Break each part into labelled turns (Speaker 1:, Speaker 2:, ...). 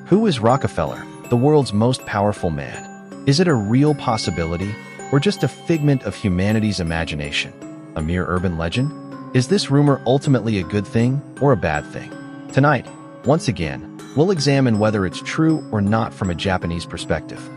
Speaker 1: Who is Rockefeller, the world's most powerful man? Is it a real possibility, or just a figment of humanity's imagination? A mere urban legend? Is this rumor ultimately a good thing or a bad thing? Tonight, once again, we'll examine whether it's true or not from a Japanese perspective.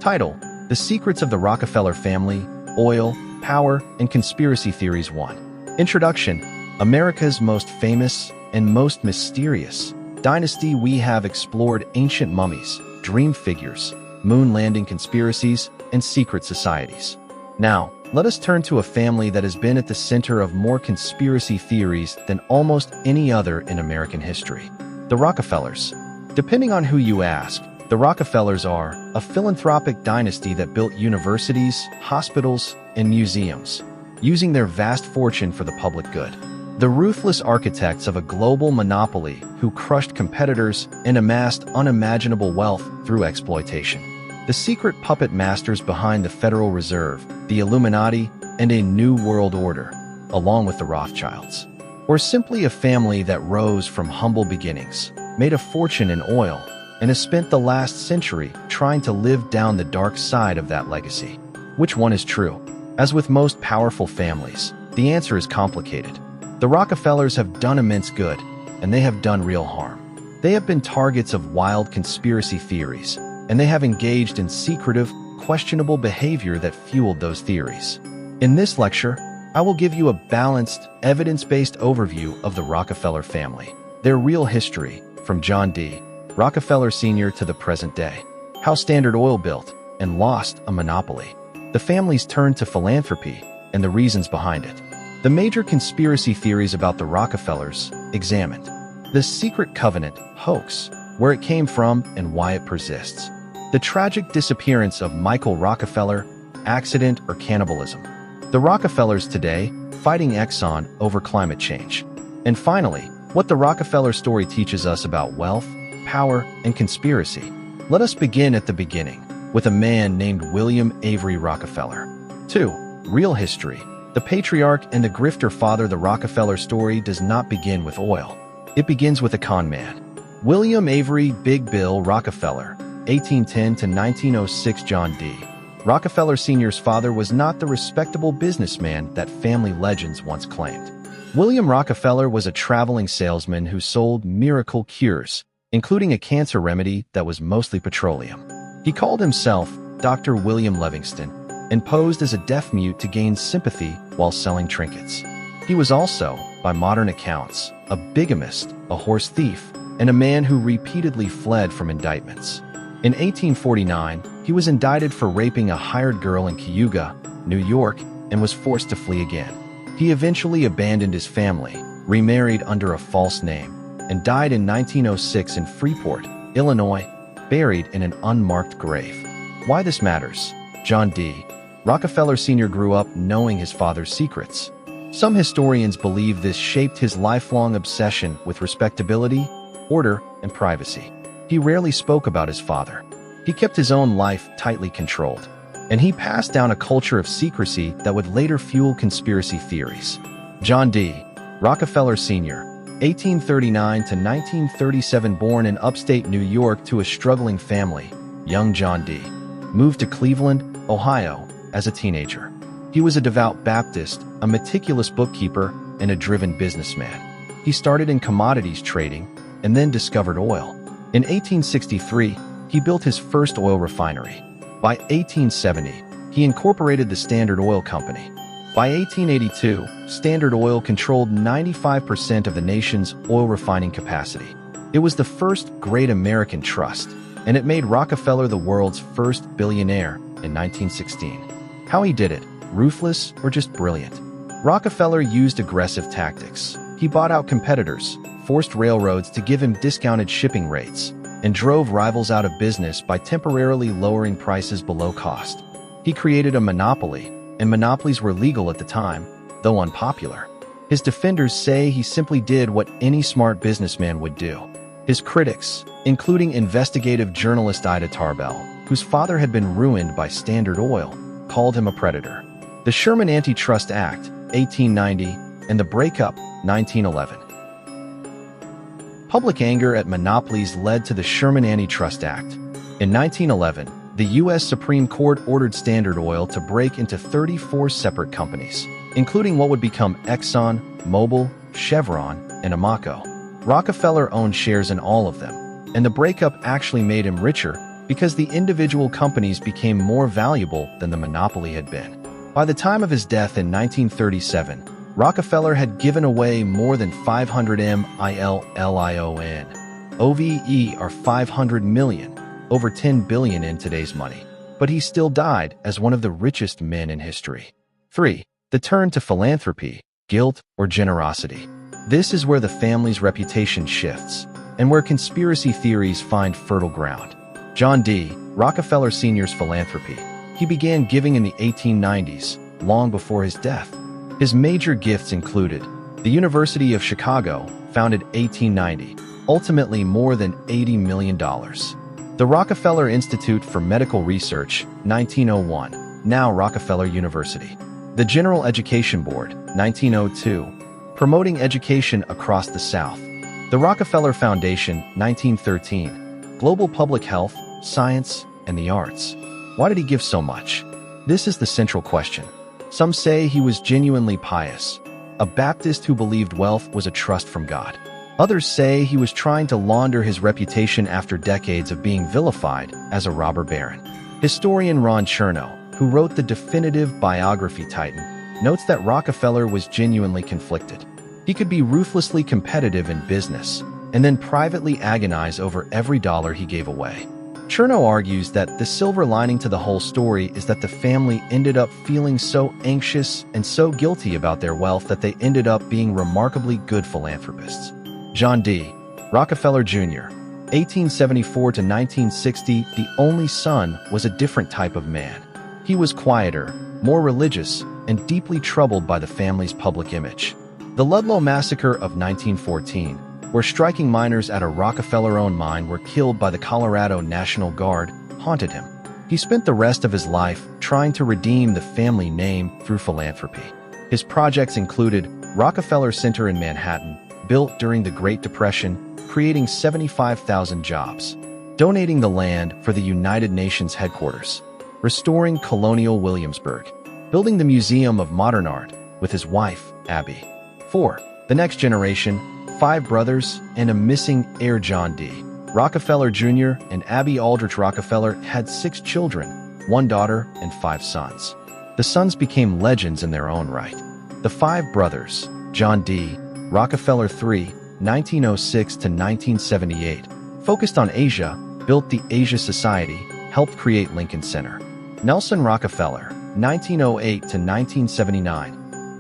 Speaker 1: Title: The Secrets of the Rockefeller Family, Oil, Power, and Conspiracy Theories 1. Introduction: America's most famous and most mysterious dynasty. We have explored ancient mummies, dream figures, moon landing conspiracies, and secret societies. Now, let us turn to a family that has been at the center of more conspiracy theories than almost any other in American history: the Rockefellers. Depending on who you ask, the Rockefellers are a philanthropic dynasty that built universities, hospitals, and museums, using their vast fortune for the public good. The ruthless architects of a global monopoly who crushed competitors and amassed unimaginable wealth through exploitation. The secret puppet masters behind the Federal Reserve, the Illuminati, and a New World Order, along with the Rothschilds. Or simply a family that rose from humble beginnings, made a fortune in oil, and has spent the last century trying to live down the dark side of that legacy. Which one is true? As with most powerful families, the answer is complicated. The Rockefellers have done immense good, and they have done real harm. They have been targets of wild conspiracy theories, and they have engaged in secretive, questionable behavior that fueled those theories. In this lecture, I will give you a balanced, evidence-based overview of the Rockefeller family, their real history, from John D. Rockefeller Sr. to the present day, how Standard Oil built and lost a monopoly, the family's turn to philanthropy, and the reasons behind it. The major conspiracy theories about the Rockefellers examined: the secret covenant hoax, where it came from and why it persists; the tragic disappearance of Michael Rockefeller, accident or cannibalism; the Rockefellers today fighting Exxon over climate change; and finally, what the Rockefeller story teaches us about wealth, power, and conspiracy. Let us begin at the beginning, with a man named William Avery Rockefeller. 2. Real history. The patriarch and the grifter father. The Rockefeller story does not begin with oil. It begins with a con man. William Avery Big Bill Rockefeller, 1810 to 1906. John D. Rockefeller Sr.'s father was not the respectable businessman that family legends once claimed. William Rockefeller was a traveling salesman who sold miracle cures, including a cancer remedy that was mostly petroleum. He called himself Dr. William Livingston and posed as a deaf-mute to gain sympathy while selling trinkets. He was also, by modern accounts, a bigamist, a horse thief, and a man who repeatedly fled from indictments. In 1849, he was indicted for raping a hired girl in Cayuga, New York, and was forced to flee again. He eventually abandoned his family, remarried under a false name, and died in 1906 in Freeport, Illinois, buried in an unmarked grave. Why this matters? John D. Rockefeller Sr. grew up knowing his father's secrets. Some historians believe this shaped his lifelong obsession with respectability, order, and privacy. He rarely spoke about his father. He kept his own life tightly controlled, and he passed down a culture of secrecy that would later fuel conspiracy theories. John D. Rockefeller Sr., 1839 to 1937, born in upstate New York to a struggling family. Young John D. moved to Cleveland, Ohio, as a teenager. He was a devout Baptist, a meticulous bookkeeper, and a driven businessman. He started in commodities trading and then discovered oil. In 1863, he built his first oil refinery. By 1870, he incorporated the Standard Oil Company. By 1882, Standard Oil controlled 95% of the nation's oil refining capacity. It was the first great American trust, and it made Rockefeller the world's first billionaire in 1916. How he did it, ruthless or just brilliant? Rockefeller used aggressive tactics. He bought out competitors, forced railroads to give him discounted shipping rates, and drove rivals out of business by temporarily lowering prices below cost. He created a monopoly, and monopolies were legal at the time, though unpopular. His defenders say he simply did what any smart businessman would do. His critics, including investigative journalist Ida Tarbell, whose father had been ruined by Standard Oil, called him a predator. The Sherman Antitrust Act, 1890, and the breakup, 1911. Public anger at monopolies led to the Sherman Antitrust Act. In 1911, the U.S. Supreme Court ordered Standard Oil to break into 34 separate companies, including what would become Exxon, Mobil, Chevron, and Amoco. Rockefeller owned shares in all of them, and the breakup actually made him richer because the individual companies became more valuable than the monopoly had been. By the time of his death in 1937, Rockefeller had given away more than $500 million. OVE are 500 million, over 10 billion in today's money. But he still died as one of the richest men in history. 3. The turn to philanthropy, guilt, or generosity. This is where the family's reputation shifts, and where conspiracy theories find fertile ground. John D. Rockefeller Sr.'s philanthropy. He began giving in the 1890s, long before his death. His major gifts included the University of Chicago, founded 1890, ultimately more than $80 million. The Rockefeller Institute for Medical Research, 1901, now Rockefeller University. The General Education Board, 1902, promoting education across the South. The Rockefeller Foundation, 1913, global public health, science, and the arts. Why did he give so much? This is the central question. Some say he was genuinely pious, a Baptist who believed wealth was a trust from God. Others say he was trying to launder his reputation after decades of being vilified as a robber baron. Historian Ron Chernow, who wrote the definitive biography Titan, notes that Rockefeller was genuinely conflicted. He could be ruthlessly competitive in business and then privately agonize over every dollar he gave away. Chernow argues that the silver lining to the whole story is that the family ended up feeling so anxious and so guilty about their wealth that they ended up being remarkably good philanthropists. John D. Rockefeller Jr., 1874 to 1960, the only son, was a different type of man. He was quieter, more religious, and deeply troubled by the family's public image. The Ludlow Massacre of 1914, where striking miners at a Rockefeller-owned mine were killed by the Colorado National Guard, haunted him. He spent the rest of his life trying to redeem the family name through philanthropy. His projects included Rockefeller Center in Manhattan, built during the Great Depression, creating 75,000 jobs, donating the land for the United Nations headquarters, restoring Colonial Williamsburg, building the Museum of Modern Art with his wife, Abby. 4. The next generation, 5 brothers, and a missing heir. John D. Rockefeller Jr. and Abby Aldrich Rockefeller had 6 children, 1 daughter, and 5 sons. The sons became legends in their own right. The 5 brothers, John D. Rockefeller III, 1906 to 1978, focused on Asia, built the Asia Society, helped create Lincoln Center. Nelson Rockefeller, 1908 to 1979,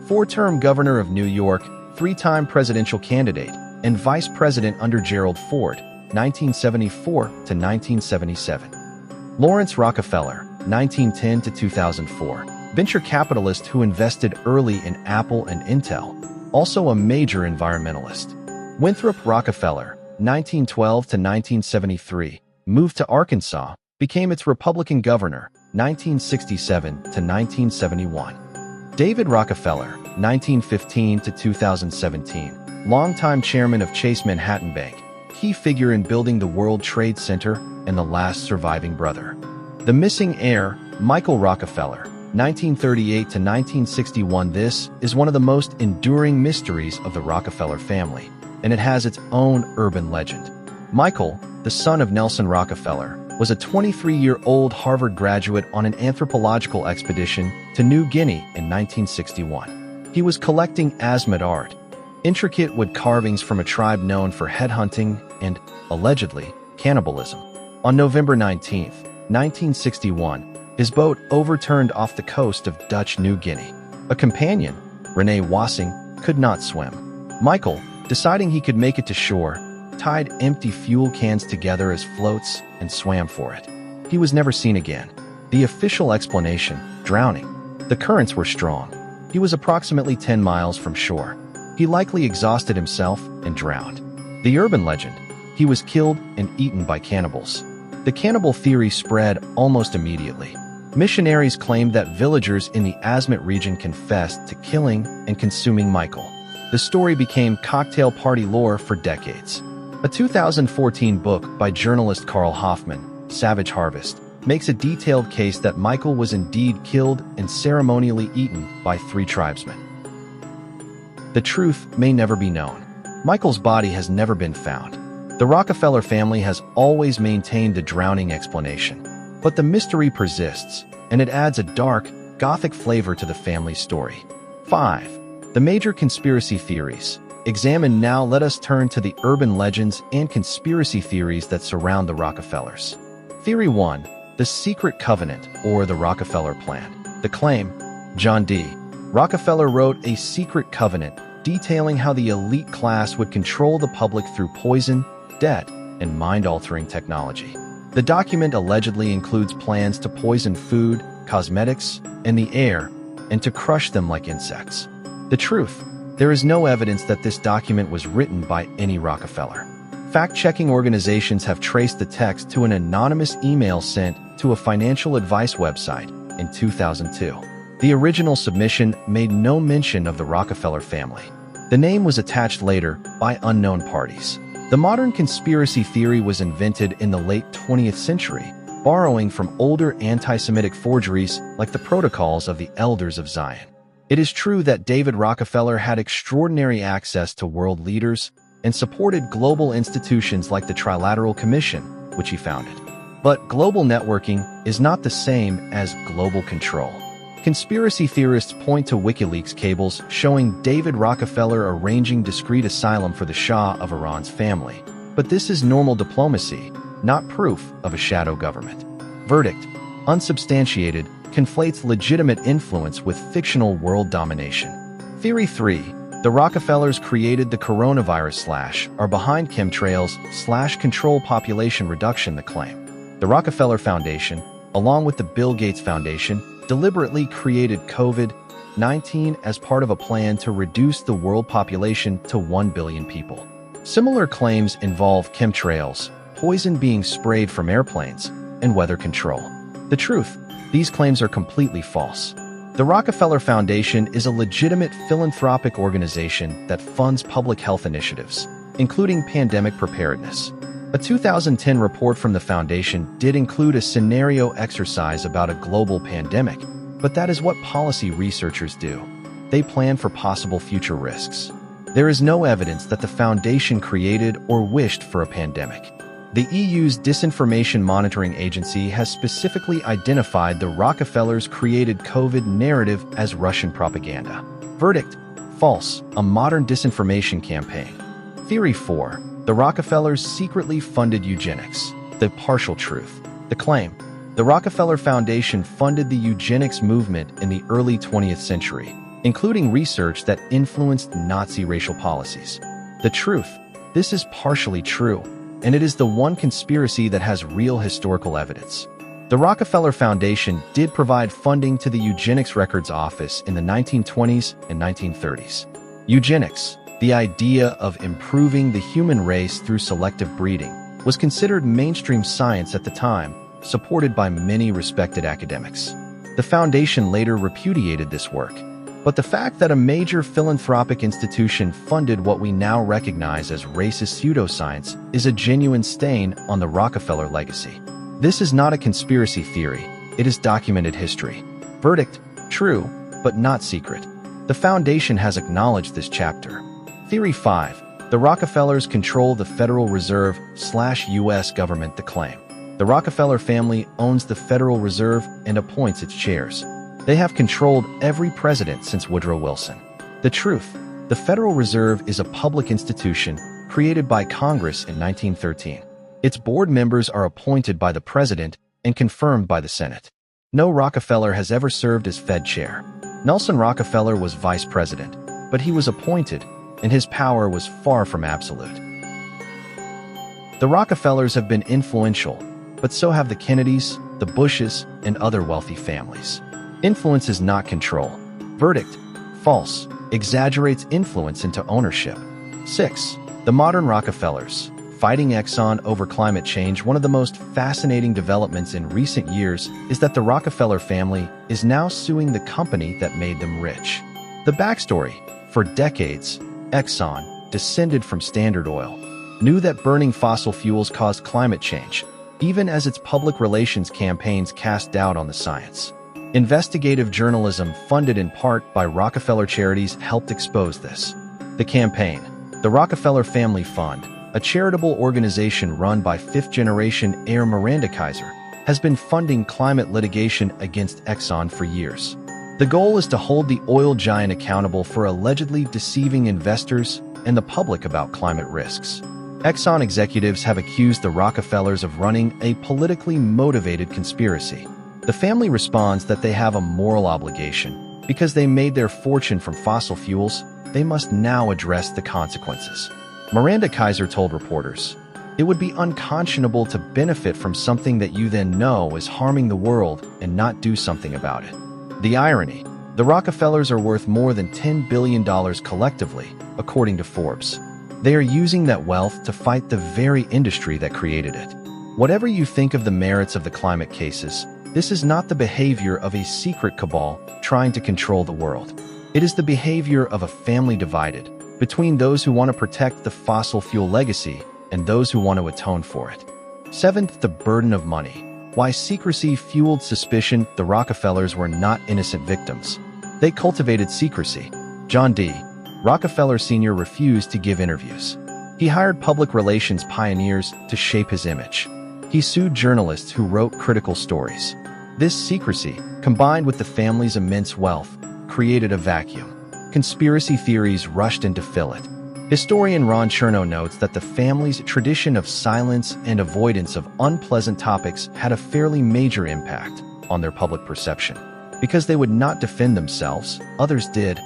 Speaker 1: 4-term governor of New York, 3-time presidential candidate, and vice president under Gerald Ford, 1974 to 1977. Lawrence Rockefeller, 1910 to 2004, venture capitalist who invested early in Apple and Intel, also a major environmentalist. Winthrop Rockefeller, 1912 to 1973, moved to Arkansas, became its Republican governor, 1967 to 1971. David Rockefeller, 1915 to 2017, longtime chairman of Chase Manhattan Bank, key figure in building the World Trade Center and the last surviving brother. The missing heir, Michael Rockefeller, 1938 to 1961. This is one of the most enduring mysteries of the Rockefeller family, and it has its own urban legend. Michael, the son of Nelson Rockefeller, was a 23-year-old Harvard graduate on an anthropological expedition to New Guinea in 1961. He was collecting Asmat art, intricate wood carvings from a tribe known for headhunting and, allegedly, cannibalism. On November 19, 1961, his boat overturned off the coast of Dutch New Guinea. A companion, Renee Wassing, could not swim. Michael, deciding he could make it to shore, tied empty fuel cans together as floats and swam for it. He was never seen again. The official explanation, drowning. The currents were strong. He was approximately 10 miles from shore. He likely exhausted himself and drowned. The urban legend, he was killed and eaten by cannibals. The cannibal theory spread almost immediately. Missionaries claimed that villagers in the Asmat region confessed to killing and consuming Michael. The story became cocktail party lore for decades. A 2014 book by journalist Carl Hoffman, Savage Harvest, makes a detailed case that Michael was indeed killed and ceremonially eaten by 3 tribesmen. The truth may never be known. Michael's body has never been found. The Rockefeller family has always maintained the drowning explanation. But the mystery persists, and it adds a dark, gothic flavor to the family's story. 5. The major conspiracy theories. Examined now, let us turn to the urban legends and conspiracy theories that surround the Rockefellers. Theory 1. The Secret Covenant, or the Rockefeller Plan. The claim: John D. Rockefeller wrote a secret covenant detailing how the elite class would control the public through poison, debt, and mind-altering technology. The document allegedly includes plans to poison food, cosmetics, and the air, and to crush them like insects. The truth: there is no evidence that this document was written by any Rockefeller. Fact-checking organizations have traced the text to an anonymous email sent to a financial advice website in 2002. The original submission made no mention of the Rockefeller family. The name was attached later by unknown parties. The modern conspiracy theory was invented in the late 20th century, borrowing from older anti-Semitic forgeries like the Protocols of the Elders of Zion. It is true that David Rockefeller had extraordinary access to world leaders and supported global institutions like the Trilateral Commission, which he founded. But global networking is not the same as global control. Conspiracy theorists point to WikiLeaks cables showing David Rockefeller arranging discreet asylum for the Shah of Iran's family. But this is normal diplomacy, not proof of a shadow government. Verdict: unsubstantiated, conflates legitimate influence with fictional world domination. Theory 3. The Rockefellers created the coronavirus / are behind chemtrails / control population reduction. The claim: the Rockefeller Foundation, along with the Bill Gates Foundation, deliberately created COVID-19 as part of a plan to reduce the world population to 1 billion people. Similar claims involve chemtrails, poison being sprayed from airplanes, and weather control. The truth: these claims are completely false. The Rockefeller Foundation is a legitimate philanthropic organization that funds public health initiatives, including pandemic preparedness. A 2010 report from the foundation did include a scenario exercise about a global pandemic, but that is what policy researchers do. They plan for possible future risks. There is no evidence that the foundation created or wished for a pandemic. The EU's Disinformation Monitoring Agency has specifically identified the Rockefellers created COVID narrative as Russian propaganda. Verdict: false, a modern disinformation campaign. Theory 4. The Rockefellers secretly funded eugenics. The partial truth. The claim: the Rockefeller Foundation funded the eugenics movement in the early 20th century, including research that influenced Nazi racial policies. The truth: this is partially true, and it is the one conspiracy that has real historical evidence. The Rockefeller Foundation did provide funding to the Eugenics Records Office in the 1920s and 1930s. Eugenics, the idea of improving the human race through selective breeding, was considered mainstream science at the time, supported by many respected academics. The foundation later repudiated this work, but the fact that a major philanthropic institution funded what we now recognize as racist pseudoscience is a genuine stain on the Rockefeller legacy. This is not a conspiracy theory, it is documented history. Verdict: true, but not secret. The foundation has acknowledged this chapter. Theory 5. The Rockefellers control the Federal Reserve / U.S. government. The claim: the Rockefeller family owns the Federal Reserve and appoints its chairs. They have controlled every president since Woodrow Wilson. The truth: the Federal Reserve is a public institution created by Congress in 1913. Its board members are appointed by the president and confirmed by the Senate. No Rockefeller has ever served as Fed chair. Nelson Rockefeller was vice president, but he was appointed, and his power was far from absolute. The Rockefellers have been influential, but so have the Kennedys, the Bushes, and other wealthy families. Influence is not control. Verdict: false, exaggerates influence into ownership. 6. The modern Rockefellers, fighting Exxon over climate change. One of the most fascinating developments in recent years is that the Rockefeller family is now suing the company that made them rich. The backstory: for decades, Exxon descended from Standard Oil. knew that burning fossil fuels caused climate change, even as its public relations campaigns cast doubt on the science. Investigative journalism, funded in part by Rockefeller charities, helped expose this. The campaign, the Rockefeller Family Fund, a charitable organization run by fifth-generation heir Miranda Kaiser, has been funding climate litigation against Exxon for years. The goal is to hold the oil giant accountable for allegedly deceiving investors and the public about climate risks. Exxon executives have accused the Rockefellers of running a politically motivated conspiracy. The family responds that they have a moral obligation. Because they made their fortune from fossil fuels, they must now address the consequences. Miranda Kaiser told reporters, "It would be unconscionable to benefit from something that you then know is harming the world and not do something about it." The irony, the Rockefellers are worth more than $10 billion collectively, according to Forbes. They are using that wealth to fight the very industry that created it. Whatever you think of the merits of the climate cases, this is not the behavior of a secret cabal trying to control the world. It is the behavior of a family divided between those who want to protect the fossil fuel legacy and those who want to atone for it. Seventh, the burden of money. Why secrecy fueled suspicion. The Rockefellers were not innocent victims. They cultivated secrecy. John D. Rockefeller Sr. refused to give interviews. He hired public relations pioneers to shape his image. He sued journalists who wrote critical stories. This secrecy, combined with the family's immense wealth, created a vacuum. Conspiracy theories rushed in to fill it. Historian Ron Chernow notes that the family's tradition of silence and avoidance of unpleasant topics had a fairly major impact on their public perception. Because they would not defend themselves, others did,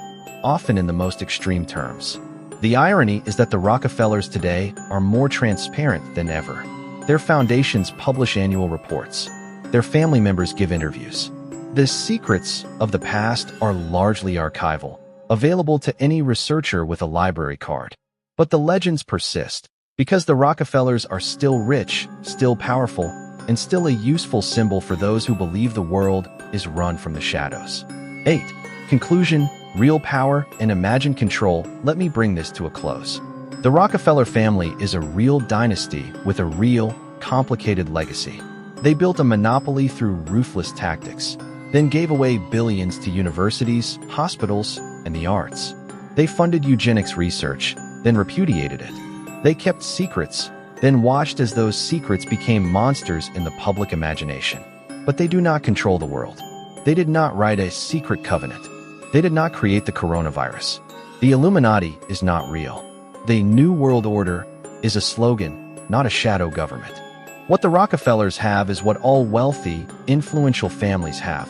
Speaker 1: often in the most extreme terms. The irony is that the Rockefellers today are more transparent than ever. Their foundations publish annual reports. Their family members give interviews. The secrets of the past are largely archival, available to any researcher with a library card. But the legends persist, because the Rockefellers are still rich, still powerful, and still a useful symbol for those who believe the world is run from the shadows. 8. Conclusion, real power, and imagined control. Let me bring this to a close. The Rockefeller family is a real dynasty with a real, complicated legacy. They built a monopoly through ruthless tactics, then gave away billions to universities, hospitals, and the arts. They funded eugenics research, then repudiated it. They kept secrets, then watched as those secrets became monsters in the public imagination. But they do not control the world. They did not write a secret covenant. They did not create the coronavirus. The Illuminati is not real. The New World Order is a slogan, not a shadow government. What the Rockefellers have is what all wealthy, influential families have: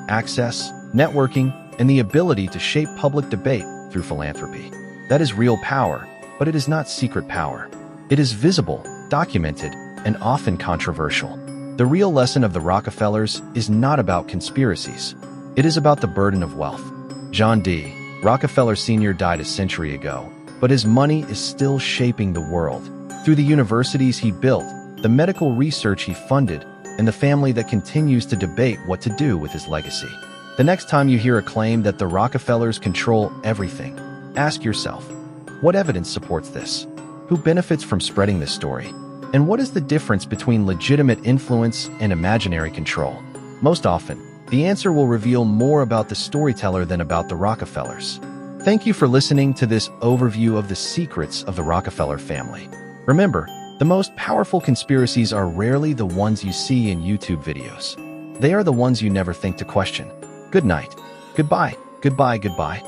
Speaker 1: access, networking, and the ability to shape public debate through philanthropy. That is real power, but it is not secret power. It is visible, documented, and often controversial. The real lesson of the Rockefellers is not about conspiracies. It is about the burden of wealth. John D. Rockefeller Sr. died a century ago, but his money is still shaping the world. Through the universities he built, the medical research he funded, and the family that continues to debate what to do with his legacy. The next time you hear a claim that the Rockefellers control everything, ask yourself, what evidence supports this? Who benefits from spreading this story? And what is the difference between legitimate influence and imaginary control? Most often, the answer will reveal more about the storyteller than about the Rockefellers. Thank you for listening to this overview of the secrets of the Rockefeller family. Remember, the most powerful conspiracies are rarely the ones you see in YouTube videos. They are the ones you never think to question. Good night. Goodbye. Goodbye. Goodbye.